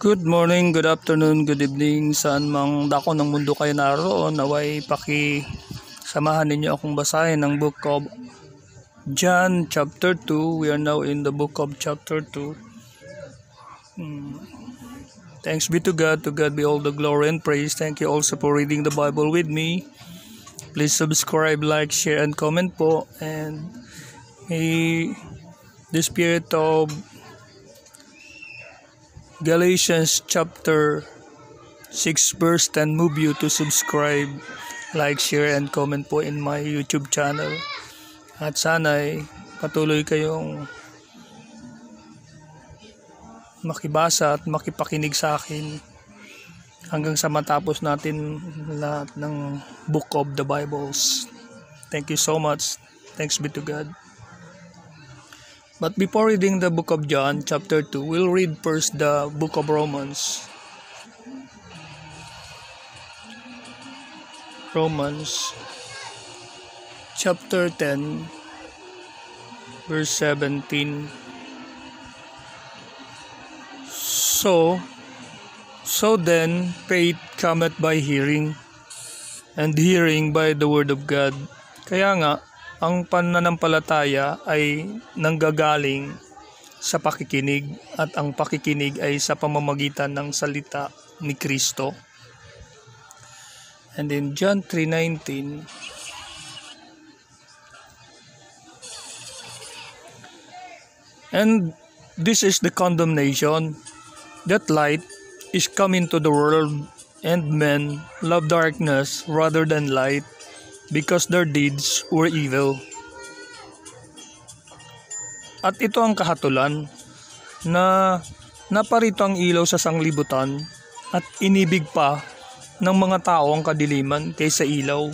Good morning, good afternoon, good evening, saan mang dako ng mundo kayo naroon. Naway samahan ninyo akong basahin ng Book of John chapter 2. We are now in the book of chapter 2. Thanks be to God be all the glory and praise. Thank you also for reading the Bible with me. Please subscribe, like, share, and comment po. And may the spirit of Galatians chapter 6 verse 10 move you to subscribe, like, share, and comment po in my YouTube channel. At sana'y patuloy kayong makibasa at makipakinig sa akin hanggang sa matapos natin lahat ng book of the Bibles. Thank you so much. Thanks be to God. But before reading the book of John chapter 2, we'll read first the book of Romans. Romans chapter 10 verse 17. So then faith cometh by hearing, and hearing by the word of God. Kaya nga, ang pananampalataya ay nanggagaling sa pakikinig, at ang pakikinig ay sa pamamagitan ng salita ni Kristo. And in John 3:19, and this is the condemnation, that light is come into the world, and men love darkness rather than light, because their deeds were evil. At ito ang kahatulan, na naparito ang ilaw sa sanglibutan, at inibig pa ng mga tao ang kadiliman kaysa ilaw,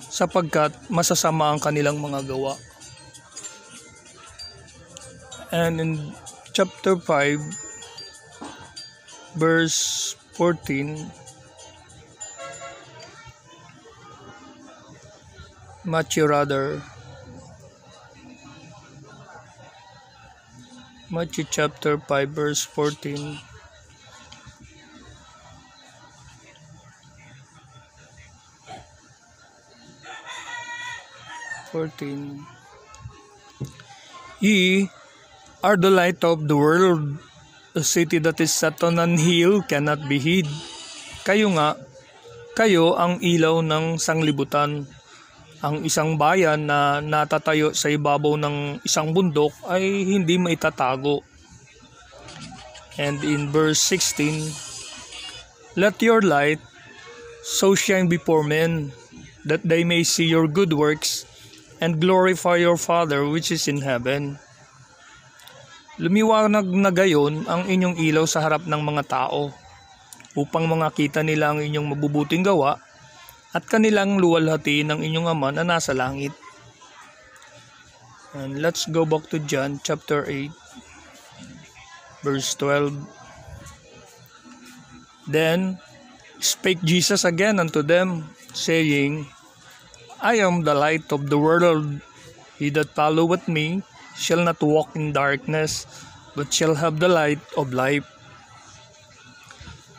sapagkat masasama ang kanilang mga gawa. And in chapter 5 verse 14, Matthew chapter 5 verse 14. Ye are the light of the world. A city that is set on an hill cannot be hid. Kayo ang ilaw ng sanglibutan. Ang isang bayan na natatayo sa ibabaw ng isang bundok ay hindi maitatago. And in verse 16, let your light so shine before men, that they may see your good works and glorify your Father which is in heaven. Lumiwanag na gayon ang inyong ilaw sa harap ng mga tao, upang makita nila ang inyong mabubuting gawa at kanilang luwalhatiin ng inyong Ama na nasa langit. And let's go back to John chapter 8 verse 12. Then spake Jesus again unto them, saying, I am the light of the world. He that followeth me shall not walk in darkness, but shall have the light of life.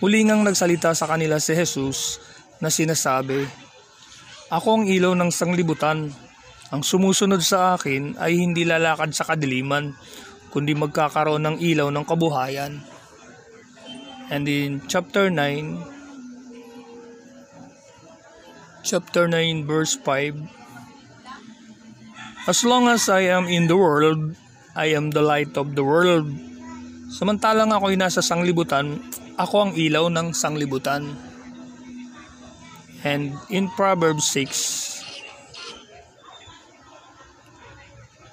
Muli ngang nagsalita sa kanila si Jesus na sinasabi, ako ang ilaw ng sanglibutan. Ang sumusunod sa akin ay hindi lalakad sa kadiliman, kundi magkakaroon ng ilaw ng kabuhayan. And in chapter 9 verse 5, as long as I am in the world, I am the light of the world. Samantalang ako'y nasa sanglibutan, ako ang ilaw ng sanglibutan. And in Proverbs 6,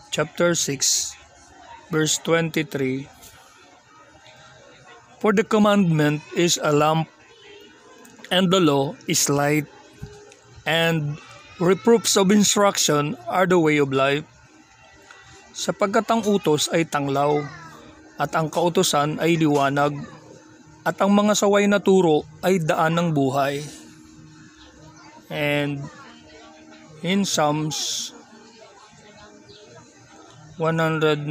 chapter 6, verse 23, for the commandment is a lamp, and the law is light, and reproofs of instruction are the way of life. Sapagkat ang utos ay tanglaw, at ang kautusan ay liwanag, at ang mga saway na turo ay daan ng buhay. And in Psalms 119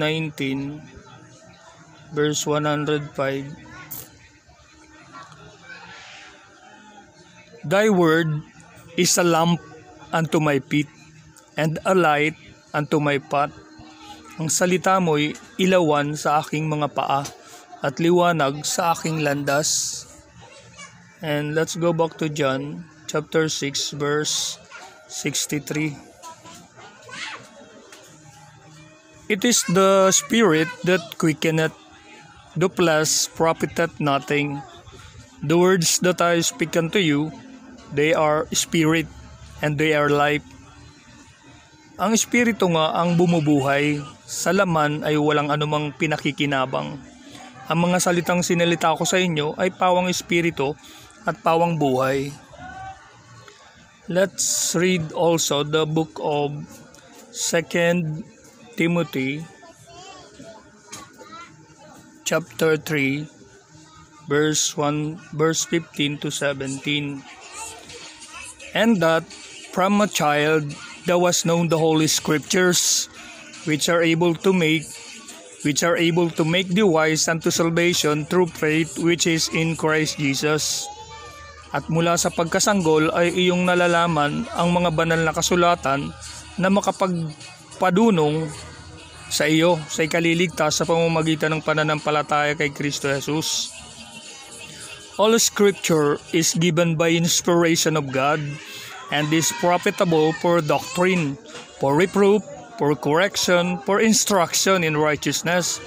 verse 105, Thy word is a lamp unto my feet, and a light unto my path. Ang salita mo'y ilawan sa aking mga paa, at liwanag sa aking landas. And let's go back to John chapter 6 verse 63. It is the Spirit that quickeneth, the flesh profiteth nothing. The words that I speak unto you, they are spirit, and they are life. Ang espiritu nga ang bumubuhay, sa laman ay walang anumang pinakikinabang. Ang mga salitang sinalita ko sa inyo ay pawang espiritu at pawang buhay. Let's read also the book of 2 Timothy chapter 3 verse 15 to 17. And that from a child thou hast known the holy scriptures, which are able to make thee wise unto salvation through faith which is in Christ Jesus. At mula sa pagkasanggol ay iyong nalalaman ang mga banal na kasulatan na makapagpadunong sa iyo sa ikaliligtas sa pamamagitan ng pananampalataya kay Kristo Jesus. All scripture is given by inspiration of God, and is profitable for doctrine, for reproof, for correction, for instruction in righteousness.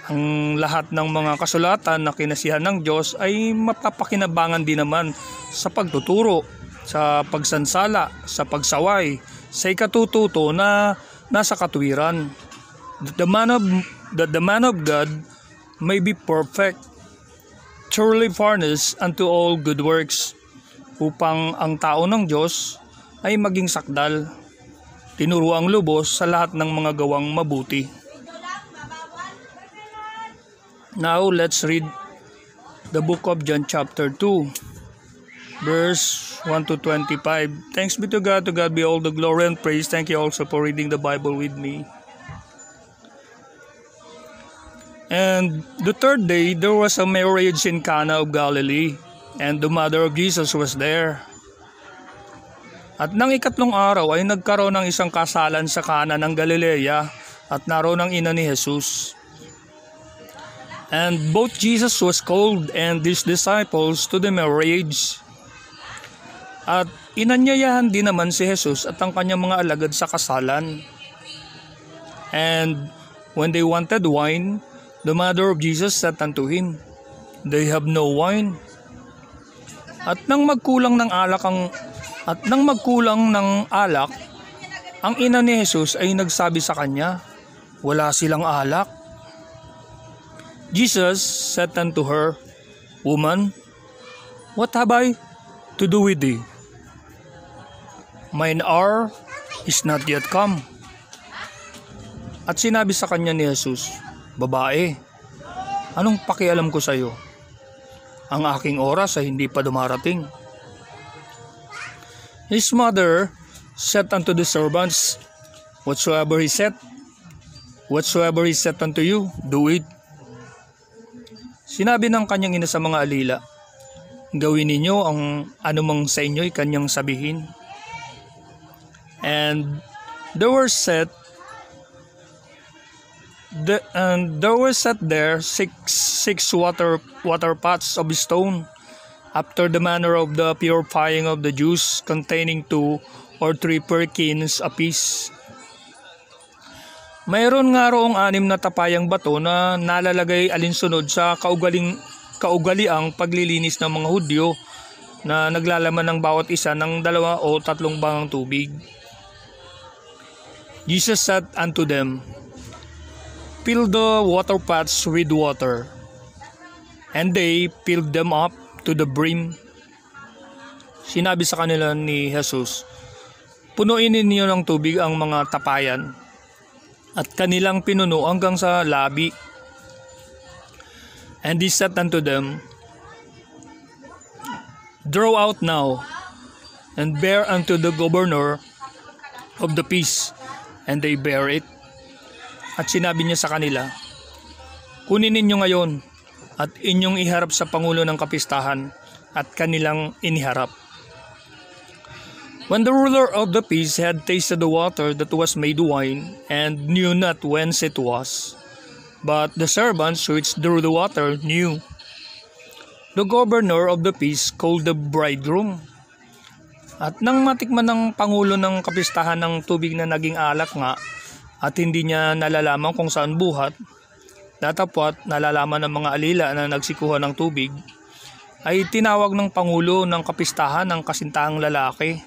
Ang lahat ng mga kasulatan na kinasihan ng Diyos ay mapapakinabangan din naman sa pagtuturo, sa pagsansala, sa pagsaway, sa ikatututo na nasa katuwiran. The man of God may be perfect, truly furnished unto all good works, upang ang tao ng Diyos ay maging sakdal, tinuro ang lubos sa lahat ng mga gawang mabuti. Now let's read the book of John chapter 2 verse 1 to 25. Thanks be to God be all the glory and praise. Thank you also for reading the Bible with me. And the third day there was a marriage in Cana of Galilee, and the mother of Jesus was there. At nang ikatlong araw ay nagkaroon ng isang kasalan sa Cana ng Galilea, at naroon ang ina ni Jesus. And both Jesus was called and his disciples to the marriage. At inanyayahan din naman si Jesus at ang kanyang mga alagad sa kasalan. And when they wanted wine, the mother of Jesus said unto him, They have no wine. At nang magkulang ng alak, ang ina ni Jesus ay nagsabi sa kanya, Wala silang alak. Jesus said unto her, Woman, what have I to do with thee? Mine hour is not yet come. At sinabi sa kanya ni Jesus, Babae, anong pakialam ko sa iyo? Ang aking oras ay hindi pa dumarating. His mother said unto the servants, Whatsoever he said unto you, do it. Sinabi ng kanyang ina sa mga alila, Gawin ninyo ang anumang sa inyo'y kanyang sabihin. And there were set there six water pots of stone, after the manner of the purifying of the Jews, containing 2 or 3 firkins apiece. Mayroon nga roong 6 na tapayang bato na nalalagay alinsunod sa kaugaliang paglilinis ng mga Hudyo, na naglalaman ng bawat isa ng 2 o 3 bangang tubig. Jesus said unto them, Fill the water pots with water. And they filled them up to the brim. Sinabi sa kanila ni Jesus, Punuin ninyo ng tubig ang mga tapayan. At kanilang pinuno hanggang sa labi. And he said unto them, Draw out now, and bear unto the governor of the peace. And they bear it. At sinabi niya sa kanila, Kunin ninyo ngayon at inyong iharap sa pangulo ng kapistahan, at kanilang iniharap. When the ruler of the feast had tasted the water that was made wine, and knew not whence it was, but the servants which drew the water knew, the governor of the feast called the bridegroom. At nang matikman ng pangulo ng kapistahan ng tubig na naging alak nga, at hindi niya nalalaman kung saan buhat, datapwat nalalaman ng mga alila na nagsikuha ng tubig, ay tinawag ng pangulo ng kapistahan ng kasintahang lalaki,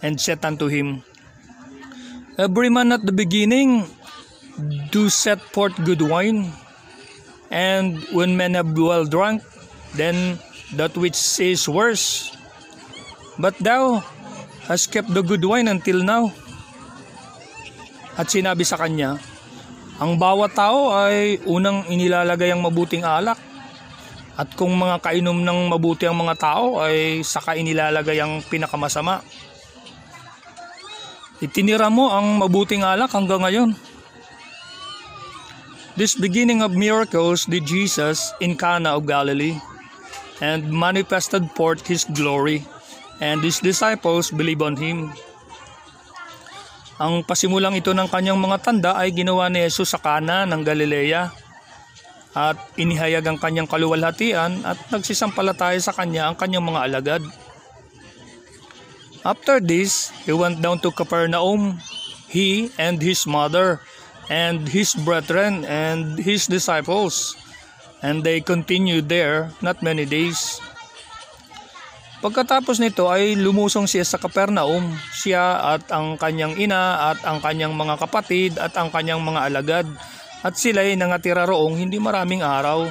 and said unto him, Every man at the beginning do set forth good wine, and when men have well drunk, then that which is worse. But thou hast kept the good wine until now. At sinabi sa kanya, ang bawat tao ay unang inilalagay ang mabuting alak, at kung mga kainom ng mabuti ang mga tao ay saka inilalagay ang pinakamasama. Itinira mo ang mabuting alak hanggang ngayon. This beginning of miracles did Jesus in Cana of Galilee, and manifested forth his glory, and his disciples believed on him. Ang pasimulang ito ng kanyang mga tanda ay ginawa ni Jesus sa Cana ng Galilea, at inihayag ang kanyang kaluwalhatian at nagsisampalataya sa kanya ang kanyang mga alagad. After this, he went down to Capernaum, he and his mother, and his brethren, and his disciples, and they continued there not many days. Pagkatapos nito ay lumusong siya sa Capernaum, siya at ang kanyang ina at ang kanyang mga kapatid at ang kanyang mga alagad, at sila'y nangatira roong hindi maraming araw.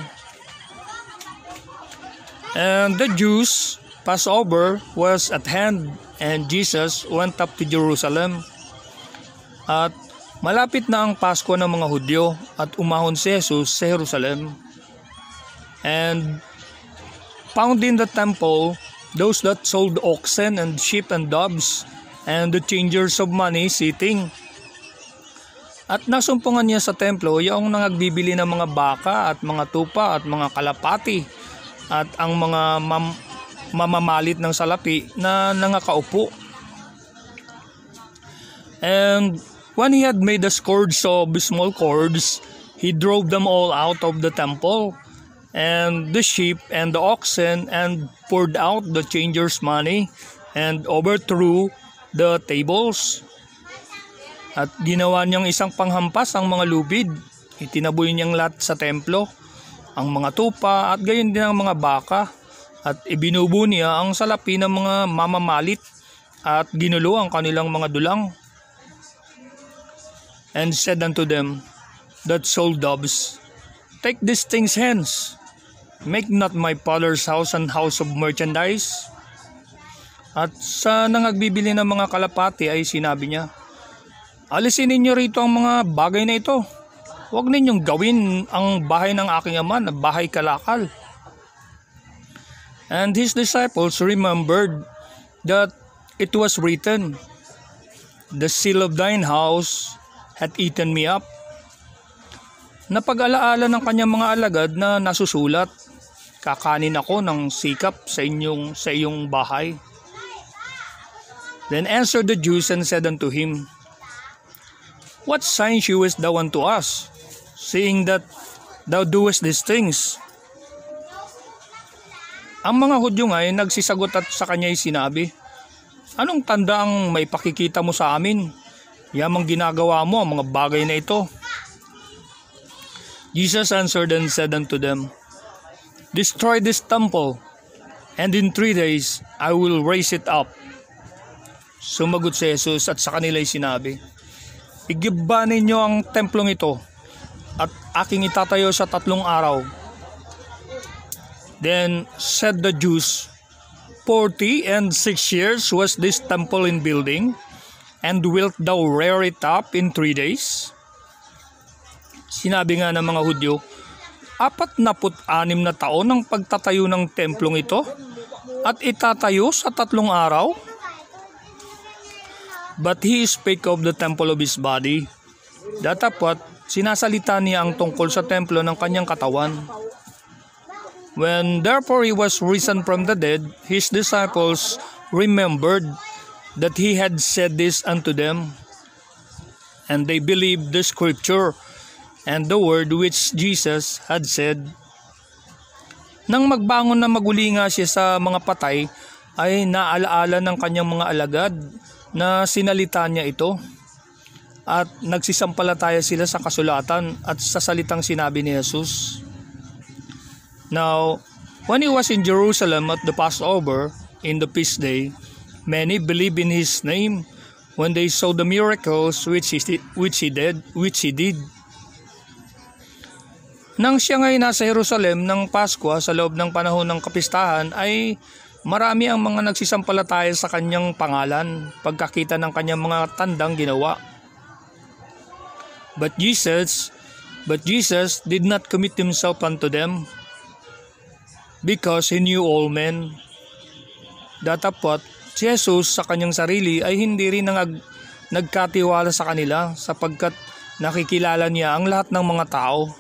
And the Jews' Passover was at hand, and Jesus went up to Jerusalem. At malapit na ang Pasko ng mga Hudyo, at umahon si Jesus sa Jerusalem. And found in the temple those that sold oxen and sheep and doves, and the changers of money sitting. At nasumpungan niya sa templo yung nangagbibili ng mga baka at mga tupa at mga kalapati, at ang mga mamamalit ng salapi na nangakaupo. And when he had made a scourge of small cords, he drove them all out of the temple, and the sheep and the oxen, and poured out the changers' money, and overthrew the tables. At ginawa niyang isang panghampas ang mga lubid, itinaboy niyang lahat sa templo, ang mga tupa at gayon din ang mga baka, at ibinubo niya ang salapi ng mga mamamalit, at ginulo ang kanilang mga dulang. And said unto them that sold doves, Take these things hence, make not my father's house an house of merchandise. At sa nangagbibili ng mga kalapati ay sinabi niya, Alisin ninyo rito ang mga bagay na ito. Huwag ninyong gawin ang bahay ng aking ama na bahay kalakal. And his disciples remembered that it was written, The seal of thine house hath eaten me up. Napag-alaala ng kanyang mga alagad na nasusulat, Kakanin ako ng sikap sa iyong bahay. Then answered the Jews and said unto him, What sign shewest thou unto us, seeing that thou doest these things? Ang mga Hudyo nga ay nagsisagot at sa kanya ay sinabi, Anong tanda ang may pakikita mo sa amin? Yamang ginagawa mo ang mga bagay na ito. Jesus answered and said unto them, Destroy this temple, and in 3 days I will raise it up. Sumagot si Jesus at sa kanila ay sinabi, Igiba ninyo ang templong ito, at aking itatayo sa 3 araw. Then said the Jews, 46 years was this temple in building, and wilt thou rear it up in 3 days? Sinabi nga ng mga Hudyo, 46 na taon ang pagtatayo ng templong ito, at itatayo sa 3 araw? But he spake of the temple of his body. Datapwat, sinasalita niya ang tungkol sa templo ng kanyang katawan. When therefore he was risen from the dead, his disciples remembered that he had said this unto them. And they believed the scripture and the word which Jesus had said. Nang magbangon na maguli nga siya sa mga patay, ay naalaala ng kanyang mga alagad na sinalita niya ito. At nagsisampalataya sila sa kasulatan at sa salitang sinabi ni Jesus. Now, when he was in Jerusalem at the Passover, in the feast day, many believed in his name when they saw the miracles which he did. Nang siya ngay nasa Jerusalem ng Pasko sa loob ng panahon ng kapistahan, ay marami ang mga nagsisampalataya sa kanyang pangalan pagkakita ng kanyang mga tandang ginawa. But Jesus did not commit himself unto them, because he knew all men. Datapot, si Jesus sa kanyang sarili ay hindi rin nagkatiwala sa kanila sapagkat nakikilala niya ang lahat ng mga tao.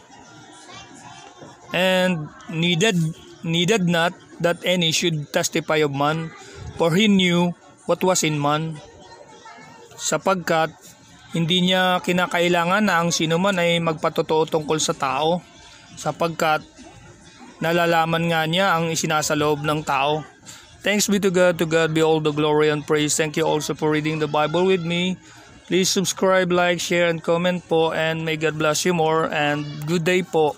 And needed not that any should testify of man, for he knew what was in man. Sapagkat hindi niya kinakailangan na ang sino man ay magpatotoo tungkol sa tao, sapagkat nalalaman nga niya ang isinasaloob ng tao. Thanks be to God be all the glory and praise. Thank you also for reading the Bible with me. Please subscribe, like, share, and comment po, and may God bless you more, and good day po.